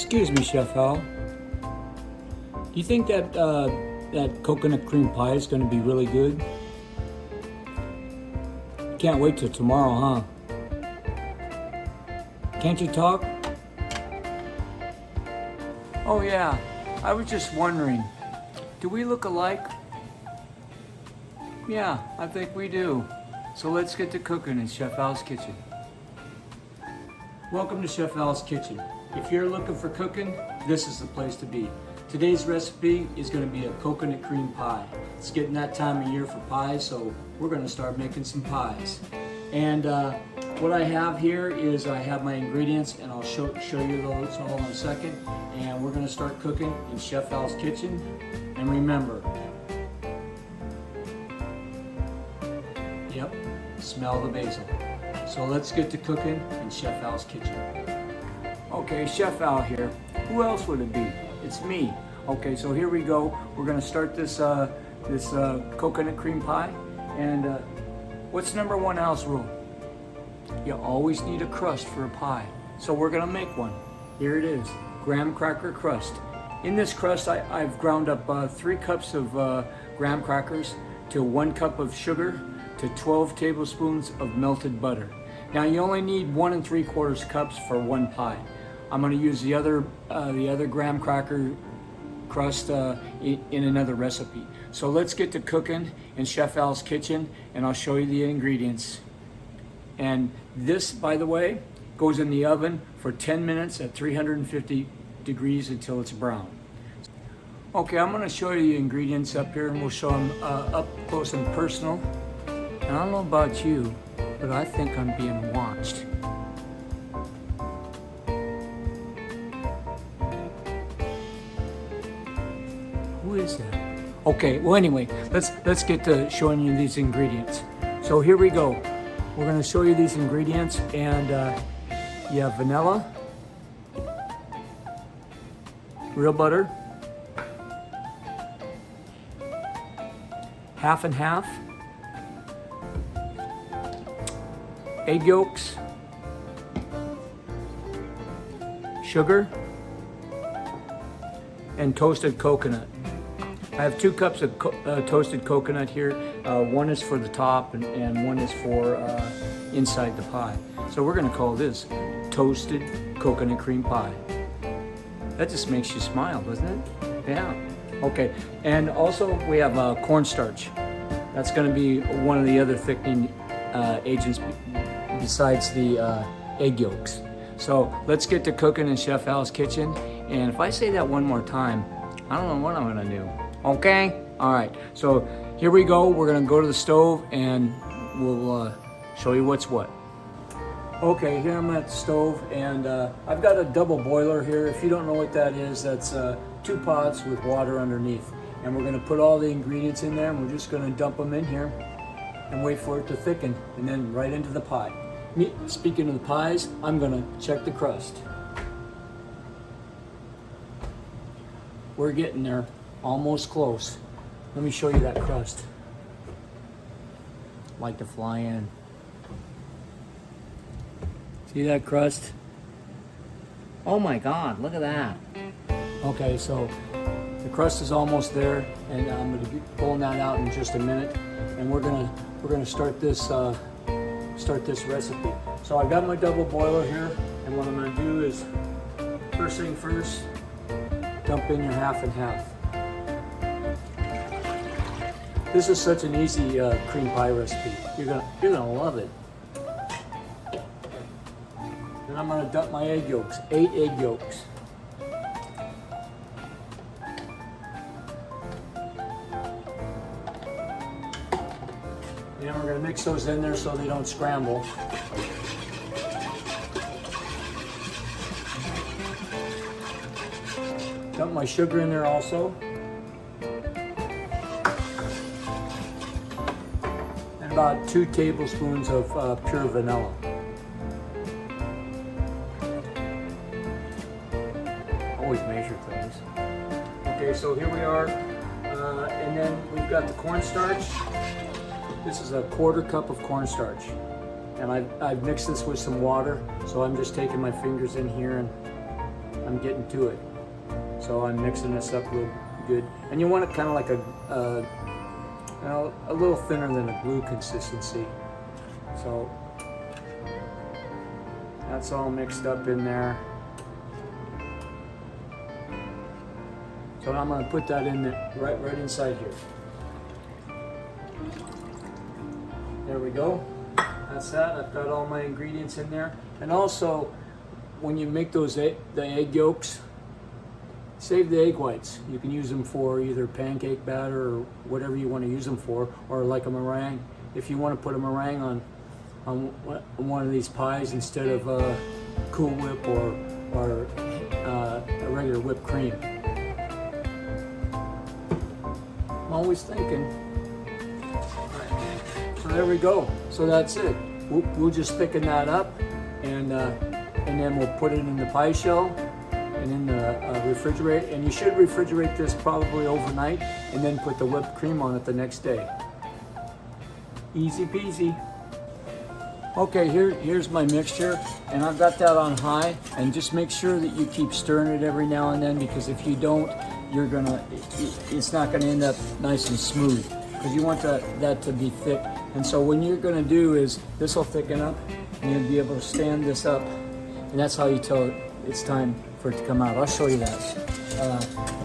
Excuse me, Chef Al. Do you think that that coconut cream pie is going to be really good? Can't wait till tomorrow, huh? Can't you talk? Oh yeah, I was just wondering, do we look alike? Yeah, I think we do. So let's get to cooking in Chef Al's kitchen. Welcome to Chef Al's kitchen. If you're looking for cooking, this is the place to be. Today's recipe is going to be a coconut cream pie. It's getting that time of year for pies, so we're going to start making some pies. And what I have here is I have my ingredients, and I'll show you those all in a second. And we're going to start cooking in Chef Al's kitchen. And remember, yep, smell the basil. So let's get to cooking in Chef Al's kitchen. Okay, Chef Al here. Who else would it be? It's me. Okay, so here we go. We're gonna start this coconut cream pie. And what's number one house rule? You always need a crust for a pie. So we're gonna make one. Here it is, graham cracker crust. In this crust, I've ground up 3 cups of graham crackers to 1 cup of sugar to 12 tablespoons of melted butter. Now you only need 1 3/4 cups for one pie. I'm going to use the other graham cracker crust in another recipe. So let's get to cooking in Chef Al's kitchen, and I'll show you the ingredients. And this, by the way, goes in the oven for 10 minutes at 350 degrees until it's brown. Okay, I'm going to show you the ingredients up here, and we'll show them up close and personal. And I don't know about you, but I think I'm being watched. Who is that? Okay, well anyway, let's get to showing you these ingredients. So here we go. We're going to show you these ingredients, and you have vanilla, real butter, half and half, egg yolks, sugar, and toasted coconut. I have 2 cups of toasted coconut here. One is for the top and one is for inside the pie. So we're gonna call this toasted coconut cream pie. That just makes you smile, doesn't it? Yeah. Okay, and also we have cornstarch. That's gonna be one of the other thickening agents besides the egg yolks. So let's get to cooking in Chef Al's kitchen. And if I say that one more time, I don't know what I'm gonna do. Okay? All right, so here we go. We're gonna go to the stove and we'll show you what's what. Okay, here I'm at the stove, and I've got a double boiler here. If you don't know what that is, that's 2 pots with water underneath. And we're gonna put all the ingredients in there, and we're just gonna dump them in here and wait for it to thicken, and then right into the pie. Speaking of the pies, I'm gonna check the crust. We're getting there, almost close. Let me show you that crust. Like to fly in. See that crust? Oh my God, look at that. Okay, so the crust is almost there, and I'm gonna be pulling that out in just a minute, and we're gonna start this recipe. So I've got my double boiler here, and what I'm gonna do is, first thing first, dump in your half and half. This is such an easy cream pie recipe. You're gonna love it. Then I'm gonna dump my egg yolks, 8 egg yolks. Then we're gonna mix those in there so they don't scramble. Dump my sugar in there also. And about 2 tablespoons of pure vanilla. Always measure things. Okay, so here we are. And then we've got the cornstarch. This is a 1/4 cup of cornstarch. And I've mixed this with some water. So I'm just taking my fingers in here and I'm getting to it. So I'm mixing this up real good. And you want it kind of like a little thinner than a glue consistency. So that's all mixed up in there. So I'm going to put that in there, right inside here. There we go. That's that. I've got all my ingredients in there. And also, when you make those the egg yolks, save the egg whites. You can use them for either pancake batter or whatever you want to use them for, or like a meringue. If you want to put a meringue on one of these pies instead of Cool Whip or a regular whipped cream. I'm always thinking. So there we go. So that's it. We'll just thicken that up, and then we'll put it in the pie shell and in the refrigerator. And you should refrigerate this probably overnight, and then put the whipped cream on it the next day. Easy peasy. Okay, here's my mixture, and I've got that on high. And just make sure that you keep stirring it every now and then, because if you don't, it's not gonna end up nice and smooth, because you want that to be thick. And so what you're gonna do is, this will thicken up, and you'll be able to stand this up, and that's how you tell it's time for it to come out. I'll show you that.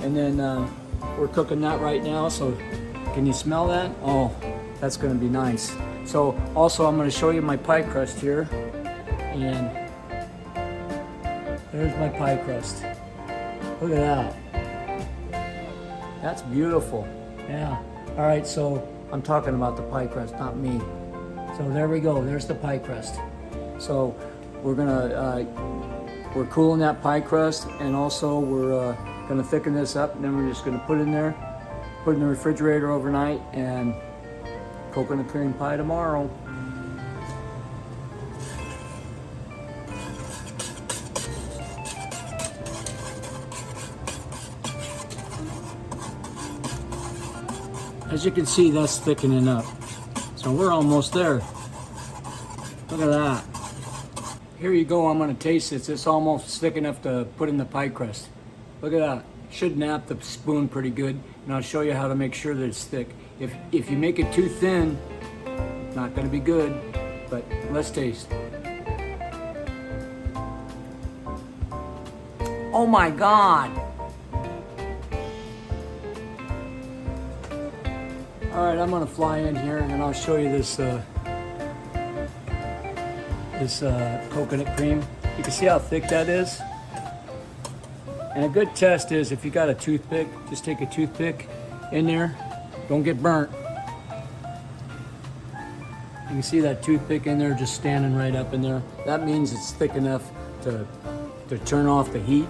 And then we're cooking that right now, so can you smell that? Oh, that's gonna be nice. So also I'm gonna show you my pie crust here, and there's my pie crust. Look at that. That's beautiful. Yeah. All right, so I'm talking about the pie crust, not me. So there we go. There's the pie crust. So we're cooling that pie crust, and also we're gonna thicken this up, and then we're just gonna put it in there, put it in the refrigerator overnight, and coconut cream pie tomorrow. As you can see, that's thickening up. So we're almost there. Look at that. Here you go, I'm gonna taste it. It's almost thick enough to put in the pie crust. Look at that. Should nap the spoon pretty good, and I'll show you how to make sure that it's thick. If you make it too thin, not gonna be good, but let's taste. Oh my God. All right, I'm gonna fly in here, and I'll show you this coconut cream. You can see how thick that is. And a good test is, if you got a toothpick, just take a toothpick in there. Don't get burnt. You can see that toothpick in there, just standing right up in there. That means it's thick enough to turn off the heat.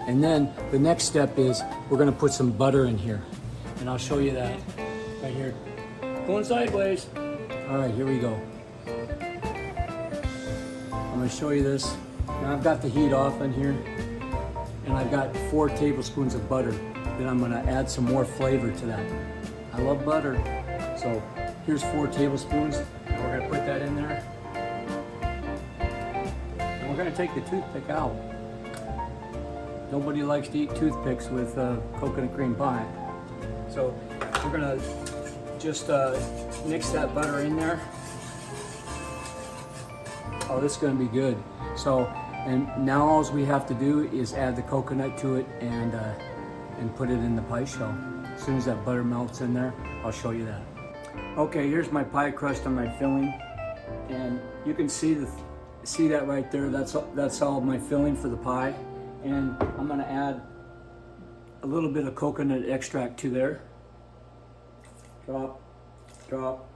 And then the next step is, we're gonna put some butter in here. And I'll show you that right here. Going sideways. All right, here we go. I'm gonna show you this. Now I've got the heat off in here, and I've got 4 tablespoons of butter. Then I'm gonna add some more flavor to that. I love butter. So here's 4 tablespoons, and we're gonna put that in there. And we're gonna take the toothpick out. Nobody likes to eat toothpicks with coconut cream pie. So we're gonna just mix that butter in there. Oh, this is gonna be good. So, and now all we have to do is add the coconut to it and put it in the pie shell. As soon as that butter melts in there, I'll show you that. Okay, here's my pie crust on my filling, and you can see that right there. That's all my filling for the pie, and I'm gonna add a little bit of coconut extract to there. Drop, drop.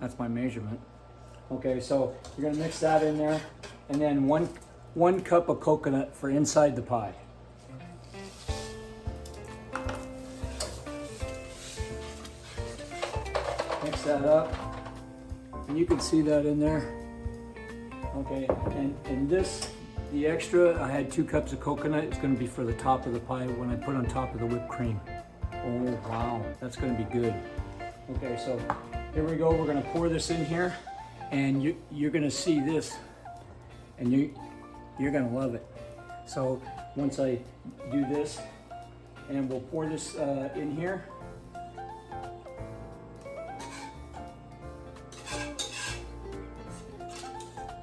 That's my measurement. Okay, so you're gonna mix that in there, and then one cup of coconut for inside the pie. Mix that up, and you can see that in there. Okay, and this, the extra, I had 2 cups of coconut. It's gonna be for the top of the pie when I put on top of the whipped cream. Oh wow, that's gonna be good. Okay, so here we go. We're gonna pour this in here, and you're gonna see this, and you're gonna love it. So once I do this, and we'll pour this in here.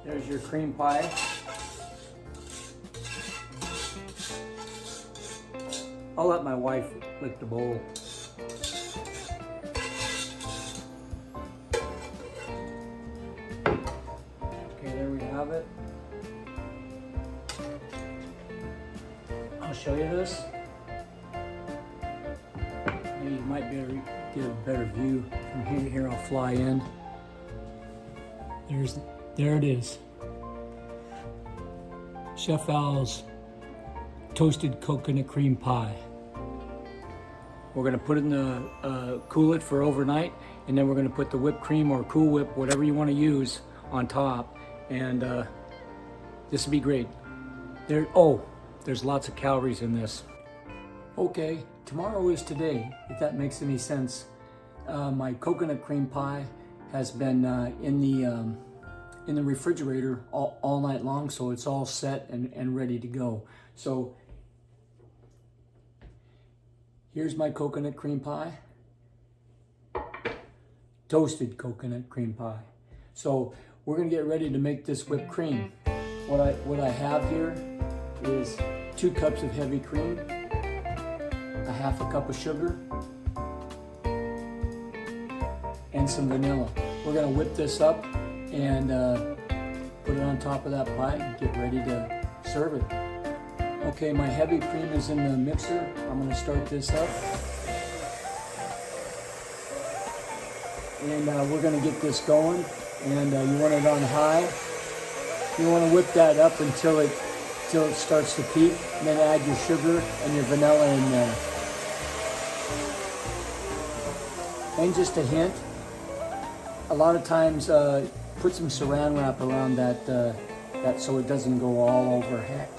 There's your cream pie. I'll let my wife lick the bowl. Okay, there we have it. I'll show you this. Maybe you might be able to get a better view from here. Here, I'll fly in. There it is. Chef Al's toasted coconut cream pie. We're gonna put it in the cool it for overnight, and then we're gonna put the whipped cream or Cool Whip, whatever you want to use, on top, and this will be great. There's lots of calories in this. Okay, tomorrow is today, if that makes any sense. My coconut cream pie has been in the refrigerator all night long, so it's all set and ready to go. So here's my coconut cream pie, toasted coconut cream pie. So we're gonna get ready to make this whipped cream. What I have here is 2 cups of heavy cream, a half a cup of sugar, and some vanilla. We're gonna whip this up and put it on top of that pie and get ready to serve it. Okay, my heavy cream is in the mixer. I'm gonna start this up. And we're gonna get this going. And you want it on high. You wanna whip that up until it starts to peak. And then add your sugar and your vanilla in there. And just a hint, a lot of times put some saran wrap around that so it doesn't go all over heck.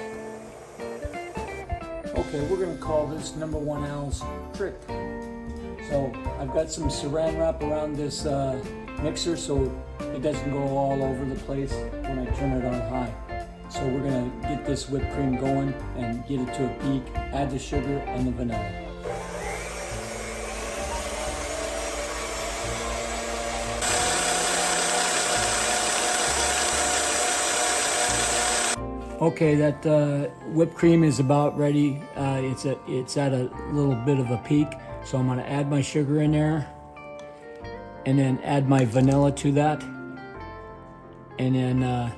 Okay, we're gonna call this number 1 Al's trick. So I've got some saran wrap around this mixer so it doesn't go all over the place when I turn it on high. So we're gonna get this whipped cream going and get it to a peak, add the sugar and the vanilla. Okay, that whipped cream is about ready. It's at a little bit of a peak, so I'm gonna add my sugar in there, and then add my vanilla to that, and then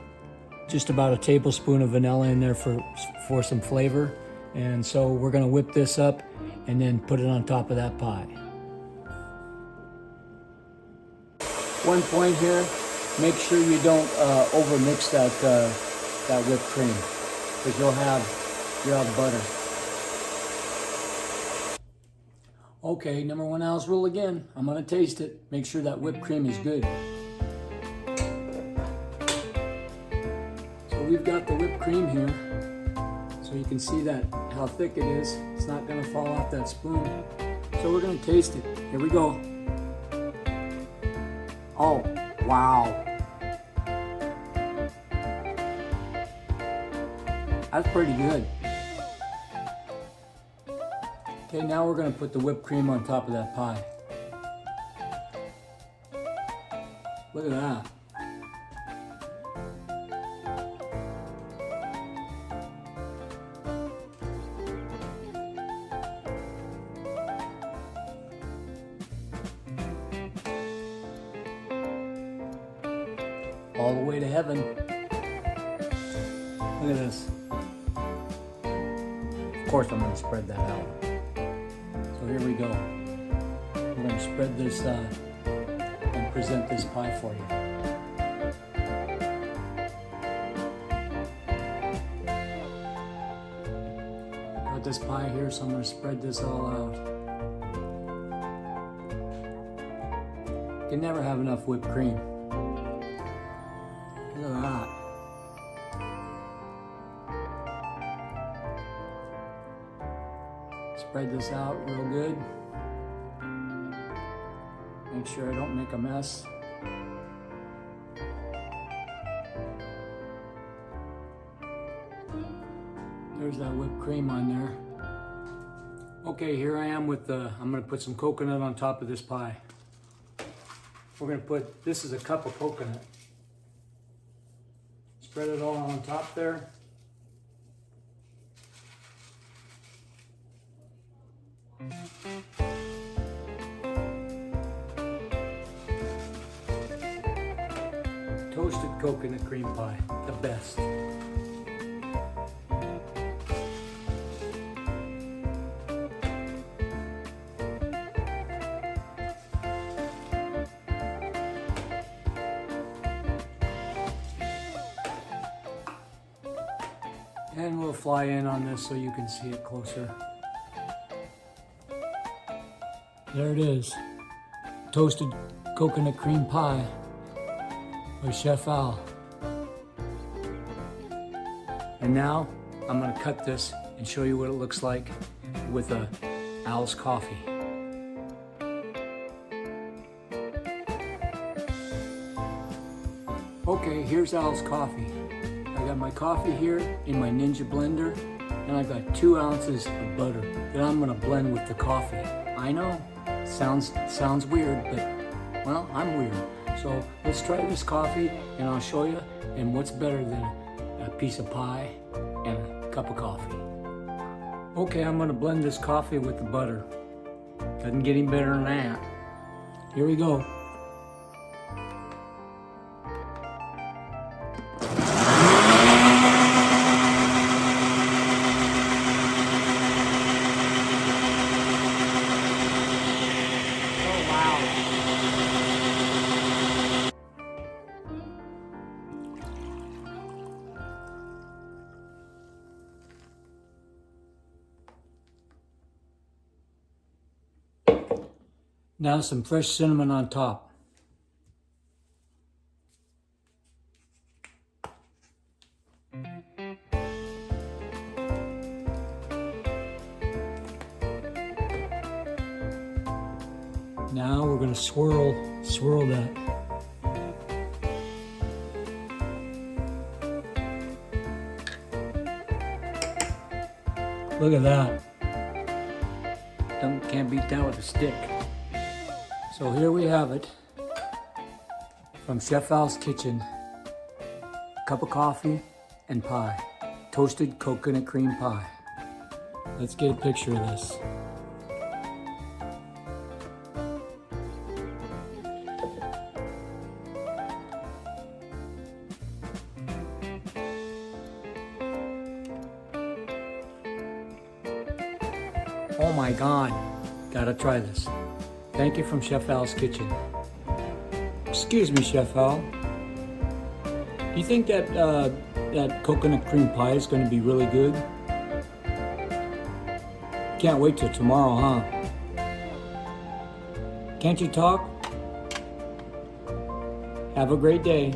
just about a tablespoon of vanilla in there for some flavor. And so we're gonna whip this up and then put it on top of that pie. One point here: make sure you don't overmix that whipped cream, because you'll have butter. Okay, number 1 Al's rule again. I'm gonna taste it. Make sure that whipped cream is good. So we've got the whipped cream here. So you can see that how thick it is. It's not gonna fall off that spoon. So we're gonna taste it. Here we go. Oh, wow. That's pretty good. Okay, now we're gonna put the whipped cream on top of that pie. Look at that. All the way to heaven. Look at this. Of course I'm going to spread that out. So here we go. We're going to spread this and present this pie for you. Got this pie here, so I'm going to spread this all out. You can never have enough whipped cream. Look at that. Spread this out real good. Make sure I don't make a mess. There's that whipped cream on there. Okay, here I am with I'm gonna put some coconut on top of this pie. We're gonna put, this is a cup of coconut. Spread it all on top there. Toasted coconut cream pie, the best. And we'll fly in on this so you can see it closer. There it is. Toasted coconut cream pie by Chef Al. And now I'm gonna cut this and show you what it looks like with Al's coffee. Okay, here's Al's coffee. I got my coffee here in my Ninja blender, and I got 2 ounces of butter that I'm gonna blend with the coffee. I know, sounds weird, but well, I'm weird. So let's try this coffee and I'll show you, and what's better than a piece of pie and a cup of coffee. Okay, I'm gonna blend this coffee with the butter. Doesn't get any better than that. Here we go. Now some fresh cinnamon on top. Now we're going to swirl that. Look at that. Can't beat that with a stick. So here we have it from Chef Al's kitchen. Cup of coffee and pie. Toasted coconut cream pie. Let's get a picture of this. Oh my God, gotta try this. Thank you from Chef Al's kitchen. Excuse me, Chef Al. Do you think that that coconut cream pie is going to be really good? Can't wait till tomorrow, huh? Can't you talk? Have a great day.